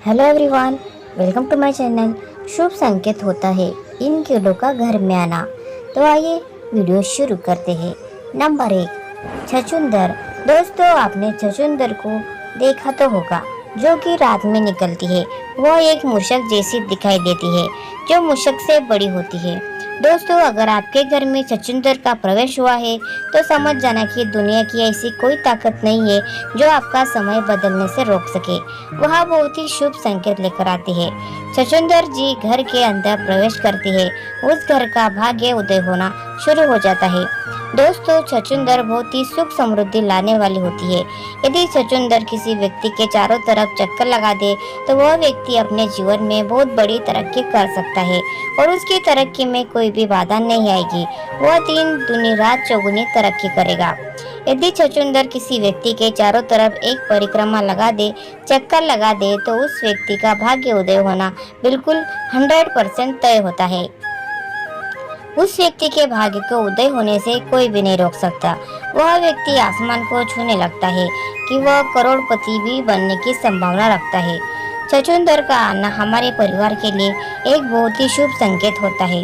Hello everyone, welcome to my channel. शुभ संकेत होता है इन कीड़ों का घर में आना। तो आइए वीडियो शुरू करते हैं। नंबर 1, छछूंदर। दोस्तों, आपने छछूंदर को देखा तो होगा, जो कि रात में निकलती है। वह एक मूषक जैसी दिखाई देती है, जो मूषक से बड़ी होती है। दोस्तों, अगर आपके घर में छछूंदर का प्रवेश हुआ है तो समझ जाना कि दुनिया की ऐसी कोई ताकत नहीं है जो आपका समय बदलने से रोक सके। वह बहुत ही शुभ संकेत लेकर आती है। छछूंदर जी घर के अंदर प्रवेश करती है, उस घर का भाग्य उदय होना शुरू हो जाता है। दोस्तों, छछूंदर बहुत ही सुख समृद्धि लाने वाली होती है। यदि छछूंदर किसी व्यक्ति के चारों तरफ चक्कर लगा दे तो वह व्यक्ति अपने जीवन में बहुत बड़ी तरक्की कर सकता है और उसकी तरक्की में कोई भी बाधा नहीं आएगी। वह दिन दूनी रात चौगुनी तरक्की करेगा। यदि छछूंदर किसी व्यक्ति के चारों तरफ एक परिक्रमा लगा दे, चक्कर लगा दे, तो उस व्यक्ति का भाग्य उदय होना बिल्कुल 100% तय होता है। उस व्यक्ति के भाग्य को उदय होने से कोई भी नहीं रोक सकता। वह व्यक्ति आसमान को छूने लगता है कि वह करोड़पति भी बनने की संभावना रखता है। छछूंदर का आना हमारे परिवार के लिए एक बहुत ही शुभ संकेत होता है।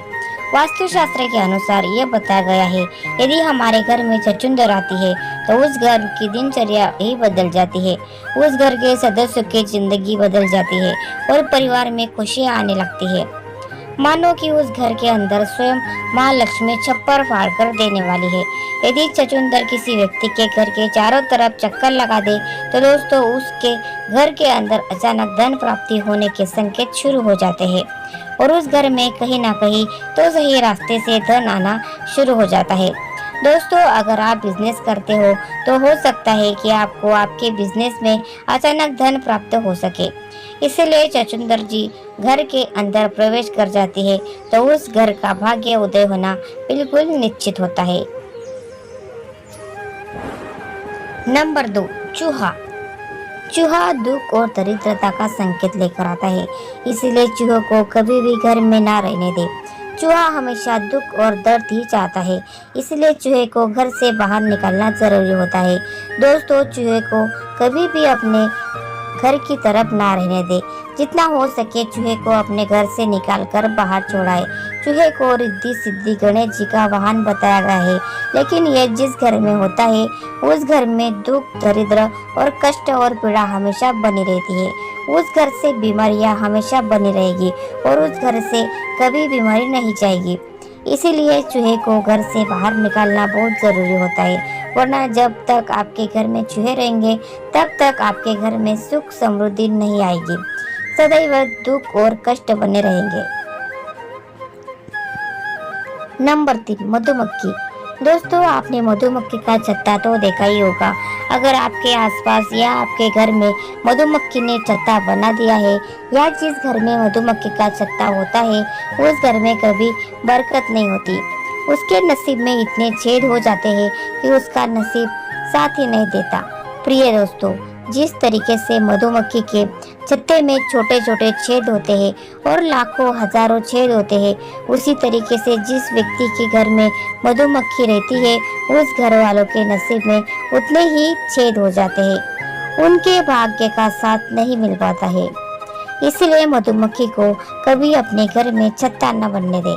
वास्तुशास्त्र के अनुसार यह बताया गया है, यदि हमारे घर में छछूंदर आती है तो उस घर की दिनचर्या ही बदल जाती है। उस घर के सदस्यों की जिंदगी बदल जाती है और परिवार में खुशियां आने लगती है। मानो कि उस घर के अंदर स्वयं माँ लक्ष्मी छप्पर फाड़ कर देने वाली है। यदि छछूंदर किसी व्यक्ति के घर के चारों तरफ चक्कर लगा दे तो दोस्तों उसके घर के अंदर अचानक धन प्राप्ति होने के संकेत शुरू हो जाते हैं और उस घर में कहीं ना कहीं तो सही रास्ते से धन आना शुरू हो जाता है। दोस्तों, अगर आप बिजनेस करते हो तो हो सकता है कि आपको आपके बिजनेस में अचानक धन प्राप्त हो सके। इसलिए छछूंदर जी घर के अंदर प्रवेश कर जाती है तो उस घर का भाग्य उदय होना बिल्कुल निश्चित होता है। नंबर 2, चूहा। चूहा दुख और दरिद्रता का संकेत लेकर आता है, इसलिए चूहों को कभी भी घर में ना रहने दे। चूहा हमेशा दुख और दर्द ही चाहता है, इसलिए चूहे को घर से बाहर निकलना जरूरी होता है। दोस्तों, चूहे को कभी भी अपने घर की तरफ ना रहने दे। जितना हो सके चूहे को अपने घर से निकाल कर बाहर छोड़ाए। चूहे को रिद्धि सिद्धि गणेश जी का वाहन बताया गया है, लेकिन यह जिस घर में होता है उस घर में दुख, दरिद्र और कष्ट और पीड़ा हमेशा बनी रहती है। उस घर से बीमारियां हमेशा बनी रहेगी और उस घर से कभी बीमारी नहीं जाएगी। इसीलिए चूहे को घर से बाहर निकालना बहुत जरूरी होता है, वरना जब तक आपके घर में चूहे रहेंगे तब तक आपके घर में सुख समृद्धि नहीं आएगी। सदैव दुख और कष्ट बने रहेंगे। नंबर 3, मधुमक्खी। दोस्तों, आपने मधुमक्खी का छत्ता तो देखा ही होगा। अगर आपके आसपास या आपके घर में मधुमक्खी ने छत्ता बना दिया है या जिस घर में मधुमक्खी का छत्ता होता है उस घर में कभी बरकत नहीं होती। उसके नसीब में इतने छेद हो जाते हैं कि उसका नसीब साथ ही नहीं देता। प्रिय दोस्तों, जिस तरीके से मधुमक्खी के छत्ते में छोटे छोटे छेद होते हैं और लाखों हजारों छेद होते हैं, उसी तरीके से जिस व्यक्ति के घर में मधुमक्खी रहती है उस घर वालों के नसीब में उतने ही छेद हो जाते हैं। उनके भाग्य का साथ नहीं मिल पाता है। इसलिए मधुमक्खी को कभी अपने घर में छत्ता न बनने दे।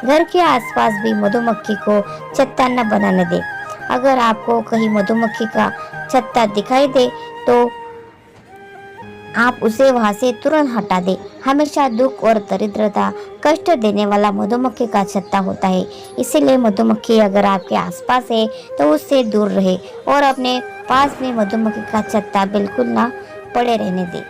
घर के आसपास भी मधुमक्खी को छत्ता न बनाने दे। अगर आपको कहीं मधुमक्खी का छत्ता दिखाई दे तो आप उसे वहां से तुरंत हटा दें। हमेशा दुख और दरिद्रता, कष्ट देने वाला मधुमक्खी का छत्ता होता है। इसीलिए मधुमक्खी अगर आपके आसपास है तो उससे दूर रहे और अपने पास में मधुमक्खी का छत्ता बिल्कुल ना पड़े रहने दे।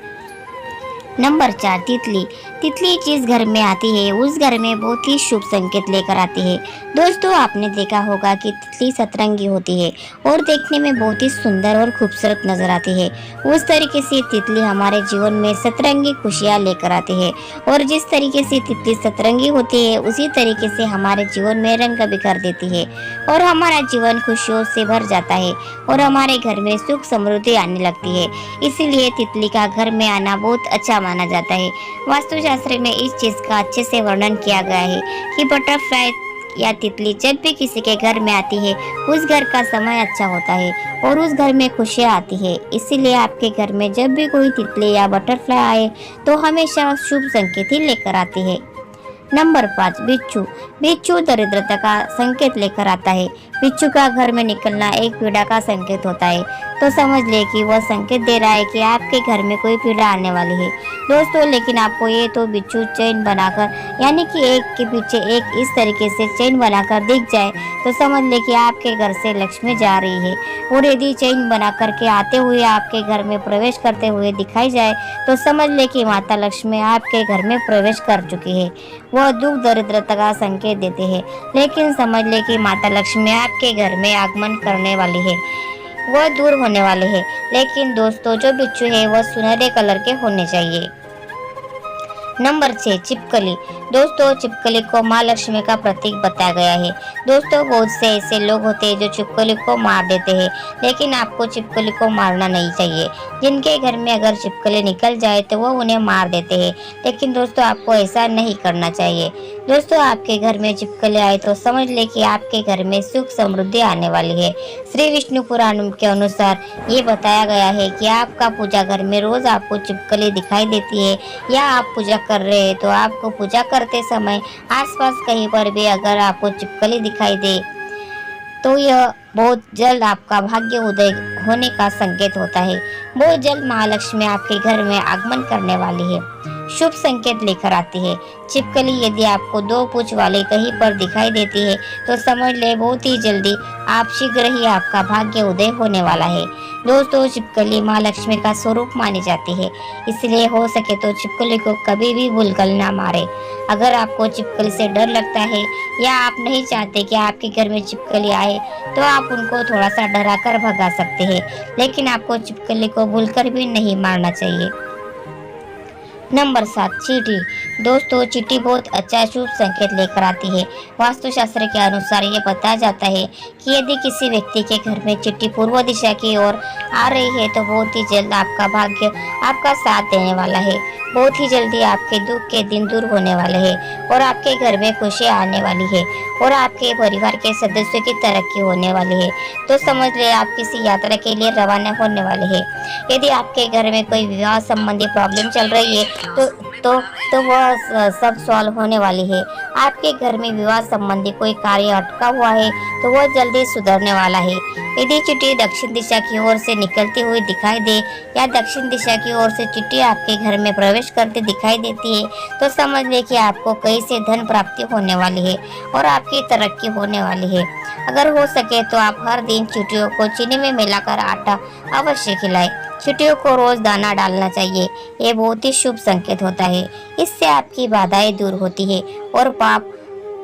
नंबर 4, तितली। तितली जिस घर में आती है उस घर में बहुत ही शुभ संकेत लेकर आती है। दोस्तों, आपने देखा होगा कि तितली सतरंगी होती है और देखने में बहुत ही सुंदर और खूबसूरत नजर आती है। उस तरीके से तितली हमारे जीवन में सतरंगी खुशियाँ लेकर आती है और जिस तरीके से तितली सतरंगी होती है उसी तरीके से हमारे जीवन में रंग बिखेर देती है और हमारा जीवन खुशियों से भर जाता है और हमारे घर में सुख समृद्धि आने लगती है। इसीलिए तितली का घर में आना बहुत अच्छा माना जाता है। वास्तुशास्त्र में इस चीज का अच्छे से वर्णन किया गया है कि बटरफ्लाई या तितली जब भी किसी के घर में आती है उस घर का समय अच्छा होता है और उस घर में खुशियाँ आती है। इसीलिए आपके घर में जब भी कोई तितली या बटरफ्लाई आए तो हमेशा शुभ संकेत ही लेकर आती है। नंबर 5, बिच्छू। बिच्छू दरिद्रता का संकेत लेकर आता है। बिच्छू का घर में निकलना एक पीड़ा का संकेत होता है, तो समझ ले कि वह संकेत दे रहा है कि आपके घर में कोई पीड़ा आने वाली है। दोस्तों, लेकिन आपको ये तो बिच्छू चेन बनाकर यानी कि एक के पीछे एक इस तरीके से चेन बनाकर दिख जाए तो समझ ले कि आपके घर से लक्ष्मी जा रही है। और यदि चेन बना करके आते हुए आपके घर में प्रवेश करते हुए दिखाई जाए तो समझ ले कि माता लक्ष्मी आपके घर में प्रवेश कर चुकी है। वह दुख दरिद्रता का संकेत देते हैं, लेकिन समझ ले कि माता लक्ष्मी आपके घर में आगमन करने वाली है, वह दूर होने वाले हैं। लेकिन दोस्तों, जो बिच्छू है वह सुनहरे कलर के होने चाहिए। नंबर 6, छिपकली। दोस्तों, छिपकली को माँ लक्ष्मी का प्रतीक बताया गया है। दोस्तों, बहुत से ऐसे लोग होते हैं जो छिपकली को मार देते हैं, लेकिन आपको छिपकली को मारना नहीं चाहिए। जिनके घर में अगर छिपकली निकल जाए तो वह उन्हें मार देते हैं, लेकिन दोस्तों आपको ऐसा नहीं करना चाहिए। दोस्तों, आपके घर में छिपकली आए तो समझ ले कि आपके घर में सुख समृद्धि आने वाली है। श्री विष्णु पुराण के अनुसार ये बताया गया है कि आपका पूजा घर में रोज आपको छिपकली दिखाई देती है या आप पूजा कर रहे हैं तो आपको पूजा करते समय आसपास कहीं पर भी अगर आपको छिपकली दिखाई दे तो यह बहुत जल्द आपका भाग्य उदय होने का संकेत होता है। बहुत जल्द महालक्ष्मी आपके घर में आगमन करने वाली है, शुभ संकेत लेकर आती है। छिपकली यदि आपको 2 पूंछ वाले कहीं पर दिखाई देती है तो समझ ले बहुत ही जल्दी आप शीघ्र ही आपका भाग्य उदय होने वाला है। दोस्तों, छिपकली माँ लक्ष्मी का स्वरूप मानी जाती है, इसलिए हो सके तो छिपकली को कभी भी भूलकर ना मारे। अगर आपको छिपकली से डर लगता है या आप नहीं चाहते कि आपके घर में छिपकली आए तो आप उनको थोड़ा सा डरा कर भगा सकते हैं, लेकिन आपको छिपकली को भूलकर भी नहीं मारना चाहिए। नंबर 7, चींटी। दोस्तों, चींटी बहुत अच्छा शुभ संकेत लेकर आती है। वास्तुशास्त्र के अनुसार ये बताया जाता है कि यदि किसी व्यक्ति के घर में चींटी पूर्व दिशा की ओर आ रही है तो बहुत ही जल्द आपका भाग्य आपका साथ देने वाला है। बहुत ही जल्दी आपके दुख के दिन दूर होने वाले हैं और आपके घर में खुशियाँ आने वाली है और आपके परिवार के सदस्यों की तरक्की होने वाली है। तो समझ ले आप किसी यात्रा के लिए रवाना होने वाले हैं। यदि आपके घर में कोई विवाह संबंधी प्रॉब्लम चल रही है तो वह सब सॉल्व होने वाली है। आपके घर में विवाह संबंधी कोई कार्य अटका हुआ है तो वह जल्दी सुधरने वाला है। यदि चींटी दक्षिण दिशा की ओर से निकलती हुई दिखाई दे या दक्षिण दिशा की ओर से चींटी आपके घर में प्रवेश करते दिखाई देती है तो समझ ले कि आपको कहीं से धन प्राप्ति होने वाली है और आपकी तरक्की होने वाली है। अगर हो सके तो आप हर दिन चींटियों को चीनी में मिलाकर आटा अवश्य खिलाएं। चींटियों को रोज दाना डालना चाहिए, ये बहुत ही शुभ संकेत होता है। इससे आपकी बाधाएं दूर होती है और पाप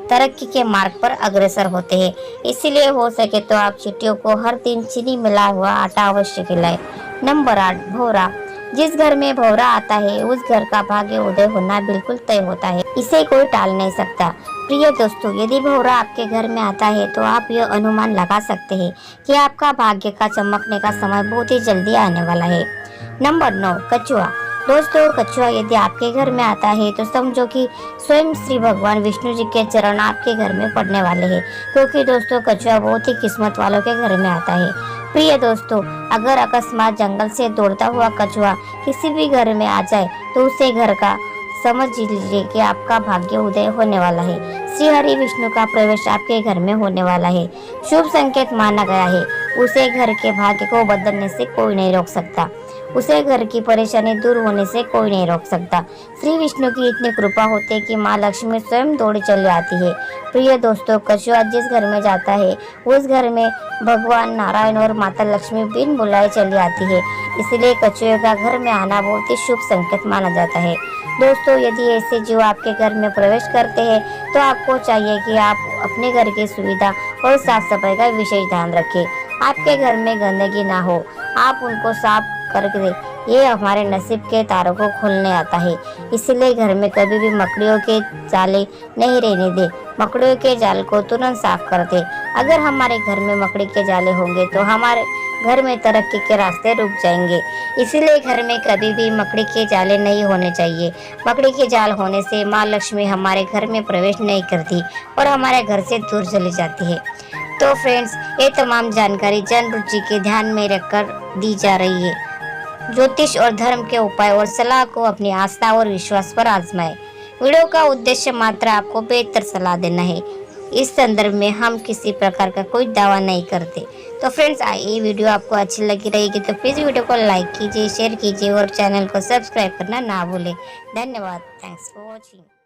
तरक्की के मार्ग पर अग्रसर होते हैं। इसीलिए हो सके तो आप चींटियों को हर दिन चीनी मिला हुआ आटा अवश्य खिलाएं। नंबर 8, भौरा। जिस घर में भौरा आता है उस घर का भाग्य उदय होना बिल्कुल तय होता है, इसे कोई टाल नहीं सकता। प्रिय दोस्तों, यदि भौरा आपके घर में आता है तो आप यह अनुमान लगा सकते हैं कि आपका भाग्य का चमकने का समय बहुत ही जल्दी आने वाला है। नंबर 9, कछुआ। दोस्तों, कछुआ यदि आपके घर में आता है तो समझो कि स्वयं श्री भगवान विष्णु जी के चरण आपके घर में पड़ने वाले हैं, क्योंकि दोस्तों कछुआ बहुत ही किस्मत वालों के घर में आता है। प्रिय दोस्तों, अगर अकस्मात जंगल से दौड़ता हुआ कछुआ किसी भी घर में आ जाए तो उसे घर का समझ लीजिए कि आपका भाग्य उदय होने वाला है। श्री हरि विष्णु का प्रवेश आपके घर में होने वाला है, शुभ संकेत माना गया है। उसे घर के भाग्य को बदलने से कोई नहीं रोक सकता, उसे घर की परेशानी दूर होने से कोई नहीं रोक सकता। श्री विष्णु की इतनी कृपा होती है कि माँ लक्ष्मी स्वयं दौड़ी चली आती है। प्रिय दोस्तों, कछुआ जिस घर में जाता है उस घर में भगवान नारायण और माता लक्ष्मी बिन बुलाए चली आती है। इसलिए कछुए का घर में आना बहुत ही शुभ संकेत माना जाता है। दोस्तों, यदि ऐसे जीव आपके घर में प्रवेश करते हैं तो आपको चाहिए कि आप अपने घर की सुविधा और साफ सफाई का विशेष ध्यान रखें। आपके घर में गंदगी ना हो, आप उनको साफ करके दें। ये हमारे नसीब के तारों को खोलने आता है। इसलिए घर में कभी भी मकड़ियों के जाले नहीं रहने दें। मकड़ियों के जाल को तुरंत साफ कर दें। अगर हमारे घर में मकड़ी के जाले होंगे तो घर में तरक्की के रास्ते रुक जाएंगे। इसीलिए घर में कभी भी मकड़ी के जाले नहीं होने चाहिए। मकड़ी के जाल होने से माँ लक्ष्मी हमारे घर में प्रवेश नहीं करती और हमारे घर से दूर चली जाती है। तो फ्रेंड्स, ये तमाम जानकारी जन रुचि के ध्यान में रखकर दी जा रही है। ज्योतिष और धर्म के उपाय और सलाह को अपनी आस्था और विश्वास पर आजमाएं। वीडियो का उद्देश्य मात्र आपको बेहतर सलाह देना है। इस संदर्भ में हम किसी प्रकार का कोई दावा नहीं करते। तो फ्रेंड्स, ये वीडियो आपको अच्छी लगी रहेगी तो प्लीज़ वीडियो को लाइक कीजिए, शेयर कीजिए और चैनल को सब्सक्राइब करना ना भूलें। धन्यवाद। Thanks for watching.